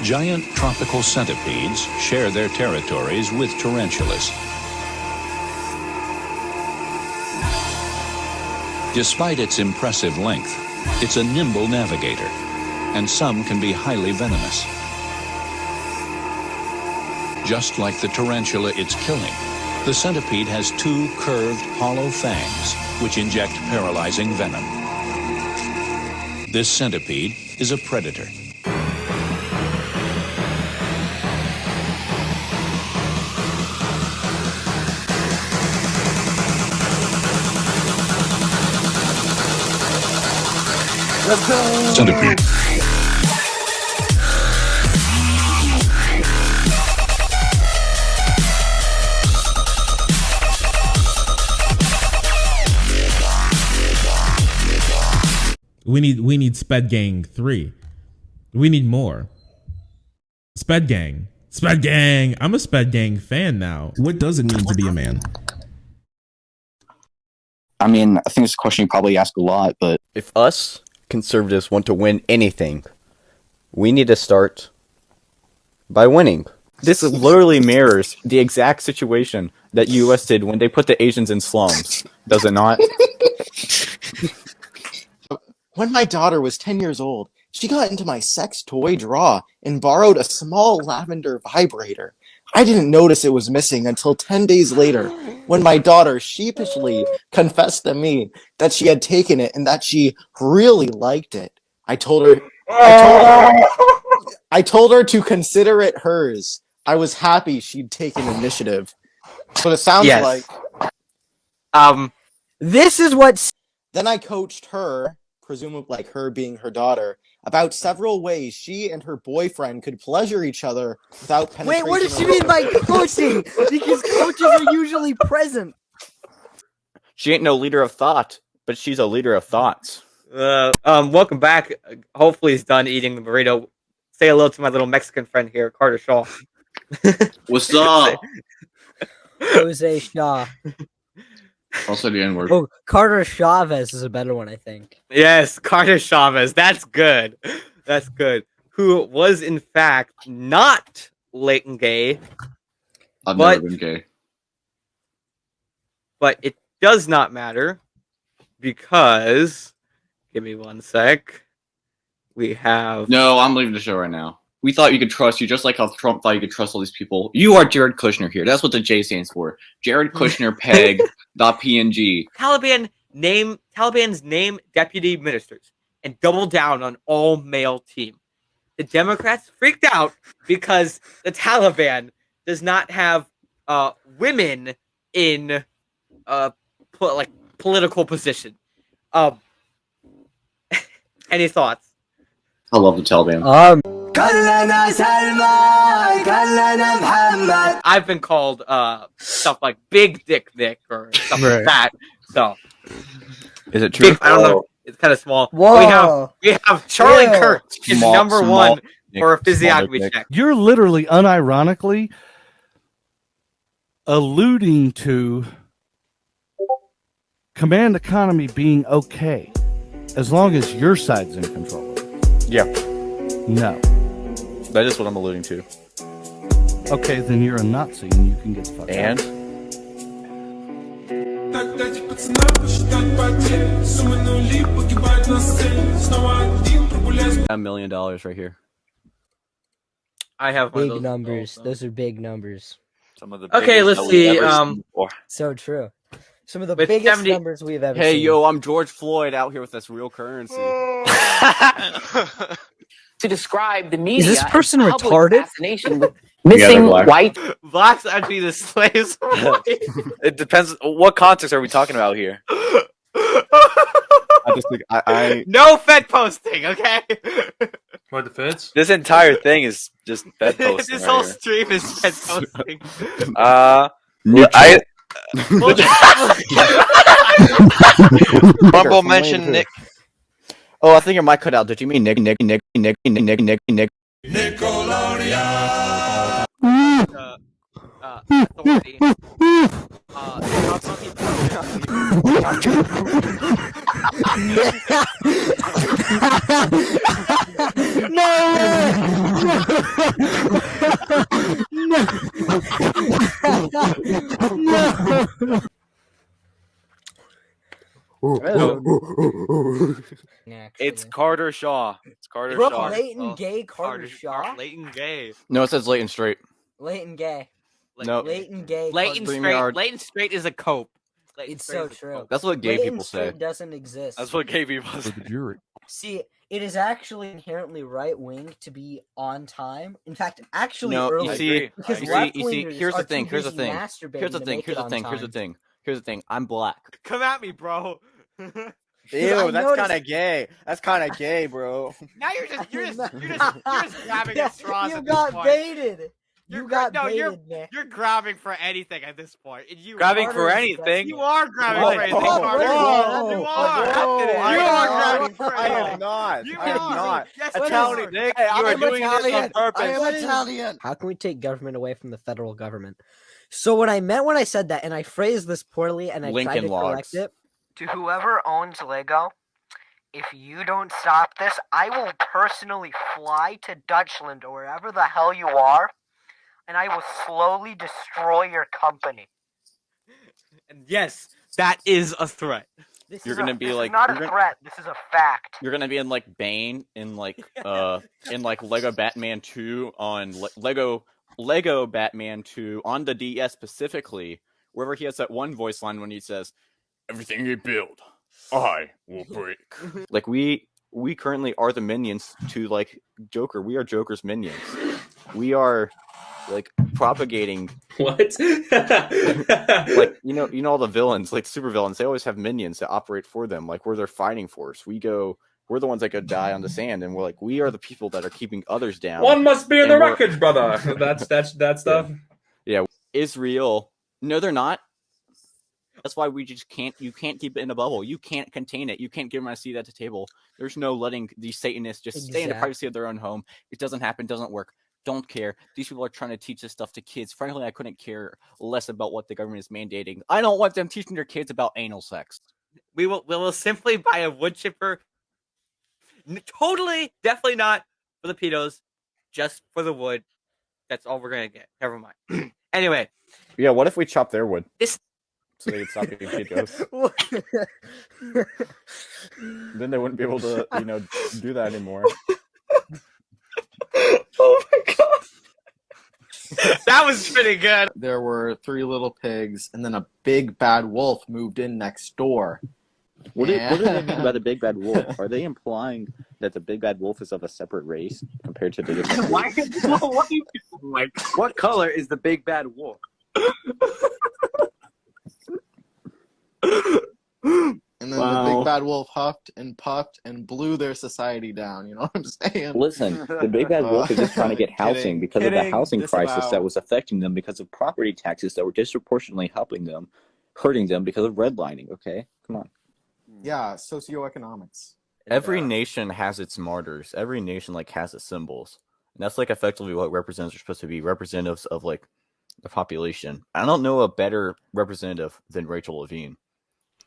Giant tropical centipedes share their territories with tarantulas. Despite its impressive length, it's a nimble navigator, and some can be highly venomous. Just like the tarantula it's killing, the centipede has two curved, hollow fangs which inject paralyzing venom. This centipede is a predator. Let's go! Centipede. We need Sped Gang 3. We need more. Sped Gang. Sped Gang. I'm a Sped Gang fan now. What does it mean to be a man? I mean, I think it's a question you probably ask a lot, but if us conservatives want to win anything, we need to start by winning. This literally mirrors the exact situation that U.S. did when they put the Asians in slums. Does it not? When my daughter was 10 years old, she got into my sex toy drawer and borrowed a small lavender vibrator. I didn't notice it was missing until 10 days later, when my daughter sheepishly confessed to me that she had taken it and that she really liked it. I told her to consider it hers. I was happy she'd taken initiative. But it sounds like... This is what... Then I coached her, presumably like her being her daughter, about several ways she and her boyfriend could pleasure each other without penetration. Wait, what does she mean by coaching? Because coaches are usually present. She ain't no leader of thought, but she's a leader of thoughts. Welcome back. Hopefully he's done eating the burrito. Say hello to my little Mexican friend here, Carter Shaw. What's up? Jose Shaw. Also the N-word. Oh, Carter Chavez is a better one, I think. Yes, Carter Chavez. That's good. That's good. Who was, in fact, not latent gay. I've never been gay. But it does not matter because... Give me one sec. We have... No, I'm leaving the show right now. We thought you could trust you, just like how Trump thought you could trust all these people. You are Jared Kushner here. That's what the J stands for. Jared Kushner Peg.png. Taliban's name deputy ministers and double down on all male team. The Democrats freaked out because the Taliban does not have women in political position. Any thoughts? I love the Taliban. I've been called stuff like Big Dick Nick or stuff like that. So is it true? I don't know. It's kind of small. Whoa. We have Charlie Kirk is Small, number small one for a physiognomy dick. check. You're literally unironically alluding to command economy being okay as long as your side's in control. Yeah. No. That is what I'm alluding to. Okay, then you're a Nazi and you can get the fuck out. And? $1 million right here. I have one of Big those numbers. also. Those are big numbers. Some of the Okay, let's see. So true. Some of the With biggest 70 numbers we've ever Hey, seen. yo, I'm George Floyd out here with this real currency. To describe the media. Is this person as public retarded? fascination with missing white. Blacks actually the slaves. It depends. What context are we talking about here? I just think I No Fed posting, okay? What, the feds? this entire thing is just bed posting. This right whole here. stream is Fed posting. Rumble mentioned Nick. Oh, I think your mic cut out. Did you mean Nick? Authority. No! No. It's Carter Shaw. It's Carter It's Shaw. Leighton Gay Carter Shaw. Leighton Gay. No, it says Leighton Straight. Leighton Gay. No. Leighton Gay. Leighton Carter Straight. Yard. Leighton Straight is a cope. Leighton It's Straight so is a true. cope. That's what gay Leighton people say. Straight doesn't exist. That's what gay people say. For the jury. See, it is actually inherently right wing to be on time. In fact, actually No, early. you see, because you left see, here's the thing, here's the thing. Here's the thing, here's the thing. I'm black. Come at me, bro. Ew, that's kind of gay. That's kind of gay, bro. Now you're just grabbing at straws. You at this got point. baited. You're You got no, baited, man. you're grabbing for anything at this point. And you Grabbing are, for anything? You are grabbing Whoa, for anything. whoa, Carter. whoa, You whoa, are. whoa, You are grabbing for I anything. am not. You I am are. not. Yes, Italian, you are. Nick, Hey, you are I'm doing this on Italian. purpose. I am Italian. How can we take government away from the federal government? So what I meant when I said that, and I phrased this poorly, and I tried Lincoln to correct Logs. it. To whoever owns Lego, if you don't stop this, I will personally fly to Dutchland or wherever the hell you are, and I will slowly destroy your company. And yes, that is a threat. You're gonna be like not a threat. This is a fact. You're gonna be in like Bane in like Lego Batman 2 on Lego Batman 2 on the DS specifically, wherever he has that one voice line when he says, "Everything you build, I will break." Like we currently are the minions to like Joker. We are Joker's minions. We are like propagating what? like you know all the villains, like super villains, they always have minions that operate for them, like we're their fighting force. We're the ones that go die on the sand, and we are the people that are keeping others down. One must be in the wreckage, brother. That's that stuff. Yeah. Israel. No, they're not. That's why we just can't. You can't keep it in a bubble. You can't contain it. You can't give them a seat at the table. There's no letting these Satanists just stay in the privacy of their own home. It doesn't happen. Doesn't work. Don't care. These people are trying to teach this stuff to kids. Frankly, I couldn't care less about what the government is mandating. I don't want them teaching their kids about anal sex. We will simply buy a wood chipper. Totally, definitely not for the pedos, just for the wood. That's all we're gonna get. Never mind. Anyway. Yeah, what if we chop their wood? So they could stop being pedos. Then they wouldn't be able to, do that anymore. Oh my god. That was pretty good. There were 3 little pigs, and then a big bad wolf moved in next door. What do they mean by the big bad wolf? Are they implying that the big bad wolf is of a separate race compared to the different What color is the big bad wolf? And then the big bad wolf huffed and puffed and blew their society down. You know what I'm saying? Listen, the big bad wolf is just trying to get housing because of the housing crisis that was affecting them because of property taxes that were disproportionately hurting them because of redlining. Okay, come on. Yeah, socioeconomics. Every nation has its martyrs. Every nation has its symbols. And that's effectively what representatives are supposed to be, representatives of the population. I don't know a better representative than Rachel Levine.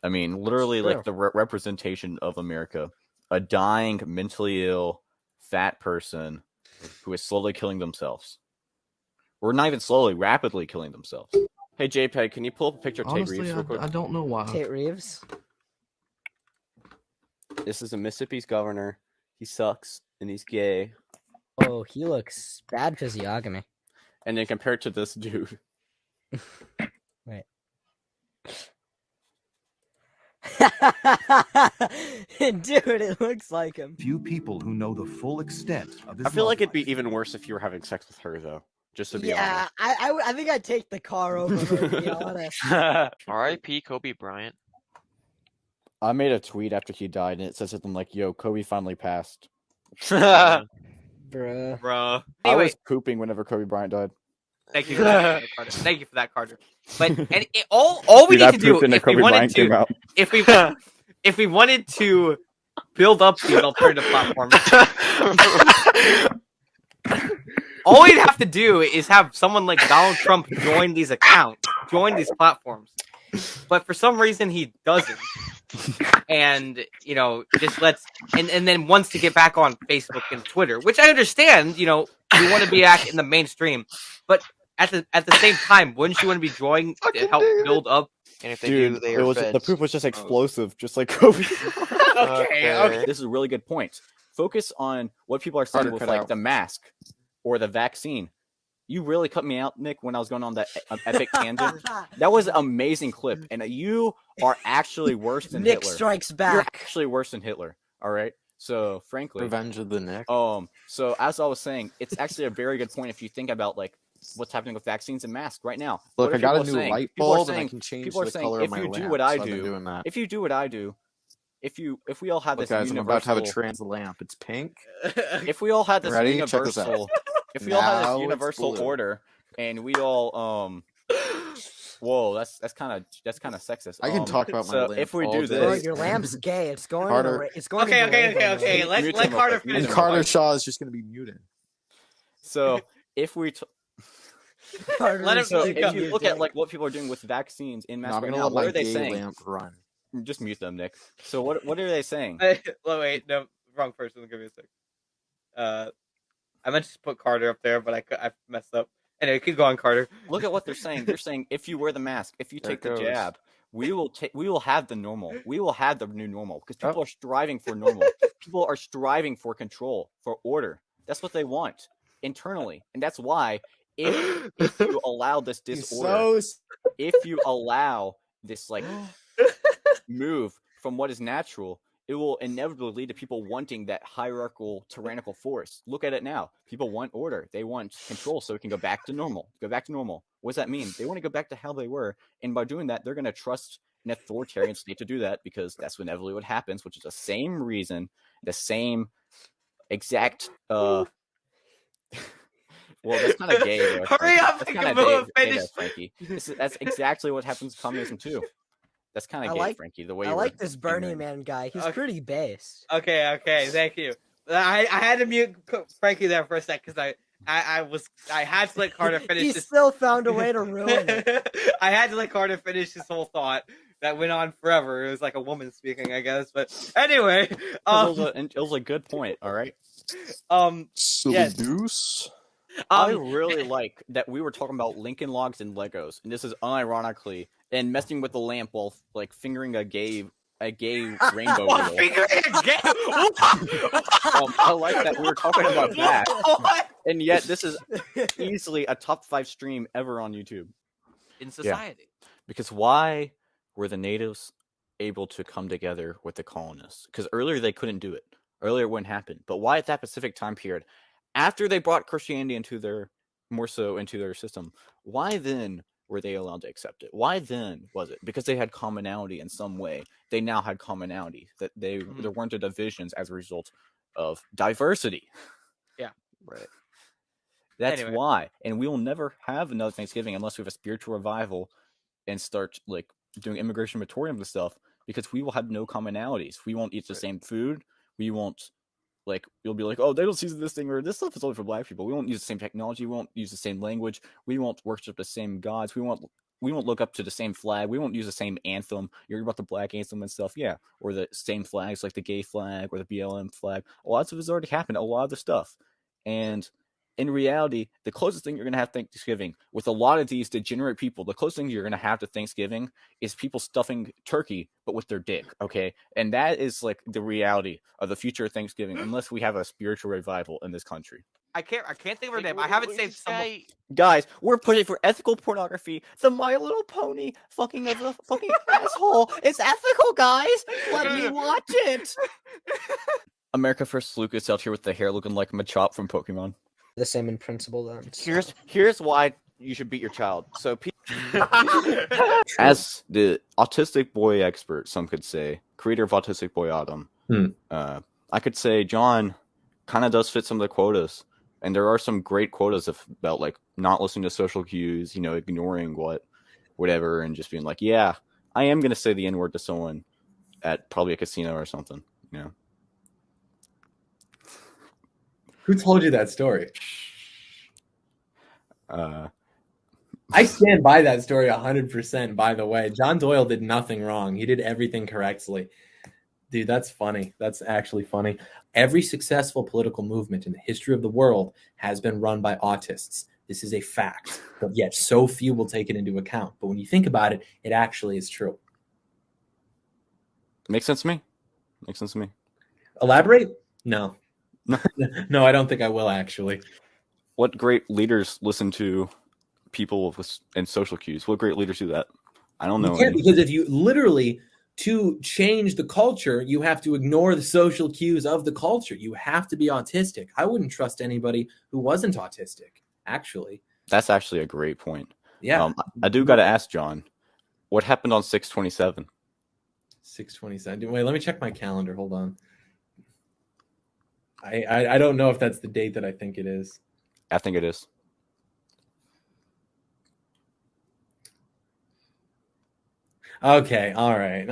I mean, literally the representation of America. A dying, mentally ill, fat person who is slowly killing themselves. Or not even slowly, rapidly killing themselves. Hey JPEG, can you pull up a picture of Tate Honestly, Reeves real quick? I don't know why. Tate Reeves? This is a Mississippi's governor. He sucks and he's gay. Oh, he looks bad physiognomy. And then compared to this dude. Right. Dude, it looks like him. Few people who know the full extent of his I feel like it'd be even worse if you were having sex with her, though. Just to be honest. I think I'd take the car over her, to be honest. R.I.P. Kobe Bryant. I made a tweet after he died, and it says something like, "Yo, Kobe finally passed." Bruh. Bruh. I Anyway, was pooping whenever Kobe Bryant died. thank you for that, Carter. Thank you for that, Carter. But all we Dude, I need to do pooped and if we Kobe wanted Bryant came to out. if we wanted to build up these alternative platforms, all we'd have to do is have someone like Donald Trump join these accounts, join these platforms. But for some reason he doesn't. And just lets and then wants to get back on Facebook and Twitter, which I understand, you want to be back in the mainstream, but at the same time, wouldn't you want to be drawing to help build up? And if they do, they are the feds. poop was just explosive, just like Kobe. Okay. This is a really good point. Focus on what people are saying with like the mask or the vaccine. You really cut me out, Nick, when I was going on that epic tangent. That was an amazing clip, and you are actually worse than Nick Hitler. strikes back. You're actually worse than Hitler. All right. So, frankly, Revenge of the Nick. So as I was saying, it's actually a very good point if you think about like what's happening with vaccines and masks right now. Look, I got a new light bulb, and I can change the color of my lamp. If you do what I so I've been doing that. if you do what I do, if we all have Look, this guys, universal, I'm about to have a trans lamp. It's pink. If we all had this Ready? Check this out. universal, if we all had Now this it's universal blue. order, and we all whoa, that's kind of sexist. I can talk about my so lamp if we all do day. Bro, this, your lamp's gay. It's going. Carter- It's going. Okay. Mute Let him Carter real quick. finish. And Carter Shaw is just going to be muted. so if we Let him. so if you look at like what people are doing with vaccines in No, masks I'm right going to now, let what my are they gay saying? lamp run. Just mute them, Nick. So what are they saying? Wait, no, wrong person. Give me a sec. I meant to put Carter up there, but I messed up. Anyway, keep going, Carter. Look at what they're saying. They're saying if you wear the mask, if you There take it the goes. jab, we will have the normal. We will have the new normal because people are striving for normal. People are striving for control, for order. That's what they want internally, and that's why if you allow this disorder, if you allow this like move from what is natural, it will inevitably lead to people wanting that hierarchical, tyrannical force. Look at it now. People want order. They want control so it can go back to normal. Go back to normal. What does that mean? They want to go back to how they were. And by doing that, they're going to trust an authoritarian state to do that because that's inevitably what happens, which is the same reason, the same exact... well, that's kind of gay, though. Hurry up, That's and kind come on, of gay, finish. there, Frankie. That's exactly what happens with communism, too. That's kind of gay, Frankie, the way I you like were this Burning ignorant. Man guy. He's pretty based. Okay, thank you. I had to mute Frankie there for a sec because I had to let Carter finish. He this. still found a way to ruin it. I had to let Carter finish his whole thought that went on forever. It was like a woman speaking, I guess. But anyway, it was a good point. All right. Silly goose. I really like that we were talking about Lincoln Logs and Legos, and this is unironically and messing with the lamp while like fingering a gay rainbow wheel. I like that we were talking about that, and yet this is easily a top 5 stream ever on YouTube in society. Because why were the natives able to come together with the colonists? Because earlier they couldn't do it. Earlier it wouldn't happen. But why at that specific time period? After they brought Christianity into their system, why then were they allowed to accept it? Why then was it? Because they had commonality in some way. They now had commonality. That there weren't divisions as a result of diversity. Yeah. Right. That's why. And we will never have another Thanksgiving unless we have a spiritual revival and start like doing immigration moratoriums and stuff, because we will have no commonalities. We won't eat the same food. We won't you'll be like, oh, they don't see this thing, or this stuff is only for black people. We won't use the same technology. We won't use the same language. We won't worship the same gods. We won't look up to the same flag. We won't use the same anthem. You're about the black anthem and stuff, yeah, or the same flags like the gay flag or the BLM flag. A lot of it's already happened. A lot of the stuff, and in reality, the closest thing you're going to have to Thanksgiving with a lot of these degenerate people, the closest thing you're going to have to Thanksgiving is people stuffing turkey, but with their dick, okay? And that is like the reality of the future of Thanksgiving, unless we have a spiritual revival in this country. I can't think of her name. I haven't saved someone. Guys, we're pushing for ethical pornography. The My Little Pony fucking of the fucking asshole. It's ethical, guys. Let me watch it. America First Lucas out here with the hair looking like Machop from Pokemon. The same in principle then. Here's why you should beat your child. So, as the autistic boy expert, some could say, creator of Autistic Boy Autumn, I could say John kind of does fit some of the quotas, and there are some great quotas about like not listening to social cues, ignoring whatever, and just being like, yeah, I am gonna say the N-word to someone at probably a casino or something, Who told you that story? I stand by that story 100%, by the way. John Doyle did nothing wrong. He did everything correctly. Dude, that's funny. That's actually funny. Every successful political movement in the history of the world has been run by autists. This is a fact, but yet so few will take it into account. But when you think about it, it actually is true. Makes sense to me. Makes sense to me. Elaborate? No. No, I don't think I will, actually. What great leaders listen to people and social cues? What great leaders do that? I don't know. You can't, because if you literally, to change the culture, you have to ignore the social cues of the culture. You have to be autistic. I wouldn't trust anybody who wasn't autistic, actually. That's actually a great point. Yeah. I do got to ask John, what happened on 6/27? 6/27. Wait, let me check my calendar. Hold on. I don't know if that's the date that I think it is. I think it is. Okay, all right.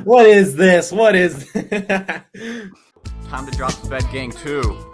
What is this? What is Time to drop Sped Gang 2.